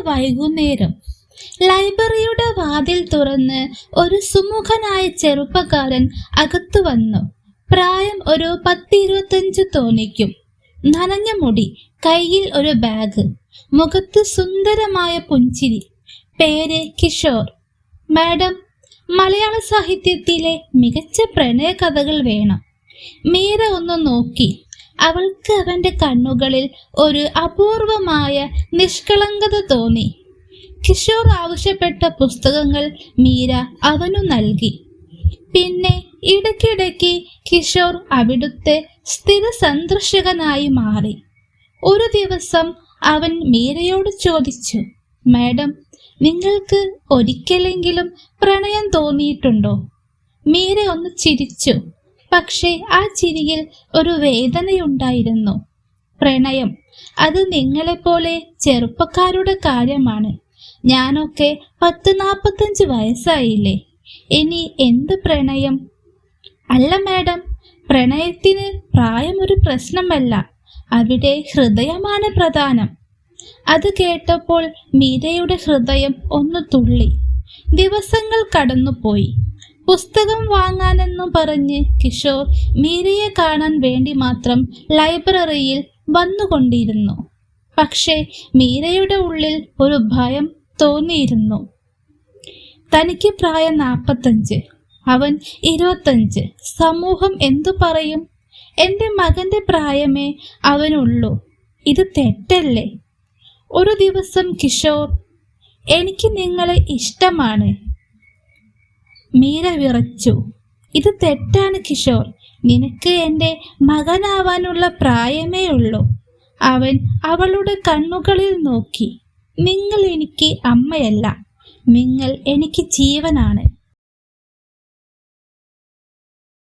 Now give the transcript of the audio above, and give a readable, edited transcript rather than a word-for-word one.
വൈകുന്നേരം. ലൈബ്രറിയുടെ വാതിൽ തുറന്ന് ഒരു സുമുഖനായ ചെറുപ്പക്കാരൻ അകത്തു വന്നു. പ്രായം ഒരു 10-25 തോന്നിക്കും. നനഞ്ഞ മുടി, കയ്യിൽ ഒരു ബാഗ്, മുഖത്ത് സുന്ദരമായ പുഞ്ചിരി. പേര് കിഷോർ. മാഡം, മലയാള സാഹിത്യത്തിലെ മികച്ച പ്രണയ കഥകൾ വേണം. മീര ഒന്ന് നോക്കി. അവൾക്ക് അവന്റെ കണ്ണുകളിൽ ഒരു അപൂർവമായ നിഷ്കളങ്കത തോന്നി. കിഷോർ ആവശ്യപ്പെട്ട പുസ്തകങ്ങൾ മീര അവനു നൽകി. പിന്നെ ഇടയ്ക്കിടയ്ക്ക് കിഷോർ അവിടുത്തെ സ്ഥിര സന്ദർശകനായി മാറി. ഒരു ദിവസം അവൻ മീരയോട് ചോദിച്ചു, മാഡം, നിങ്ങൾക്ക് ഒരിക്കലെങ്കിലും പ്രണയം തോന്നിയിട്ടുണ്ടോ? മീര ഒന്ന് ചിരിച്ചു. പക്ഷേ ആ ചിരിയിൽ ഒരു വേദനയുണ്ടായിരുന്നു. പ്രണയം, അത് നിങ്ങളെപ്പോലെ ചെറുപ്പക്കാരുടെ കാര്യമാണ്. ഞാനൊക്കെ 40-45 വയസ്സായില്ലേ. ഇനി എന്ത് പ്രണയം? അല്ല മാഡം, പ്രണയത്തിന് പ്രായം ഒരു പ്രശ്നമല്ല. അവിടെ ഹൃദയമാണ് പ്രധാനം. അത് കേട്ടപ്പോൾ മീരയുടെ ഹൃദയം ഒന്ന് തുള്ളി. ദിവസങ്ങൾ കടന്നുപോയി. പുസ്തകം വാങ്ങാനെന്നു പറഞ്ഞ് കിഷോർ മീരയെ കാണാൻ വേണ്ടി മാത്രം ലൈബ്രറിയിൽ വന്നുകൊണ്ടിരുന്നു. പക്ഷേ മീരയുടെ ഉള്ളിൽ ഒരു ഭയം തോന്നിയിരുന്നു. തനിക്ക് പ്രായം 45, അവൻ 25. സമൂഹം എന്തു പറയും? എൻ്റെ മകന്റെ പ്രായമേ അവനുള്ളൂ. ഇത് തെറ്റല്ലേ? ഒരു ദിവസം കിഷോർ, എനിക്ക് നിങ്ങളെ ഇഷ്ടമാണ്. മീര വിറച്ചു. ഇത് തെറ്റാണ് കിഷോർ. നിനക്ക് എൻ്റെ മകനാവാനുള്ള പ്രായമേ ഉള്ളൂ. അവൻ അവളുടെ കണ്ണുകളിൽ നോക്കി. നിങ്ങൾ എനിക്ക് അമ്മയല്ല, നിങ്ങൾ എനിക്ക് ജീവനാണ്.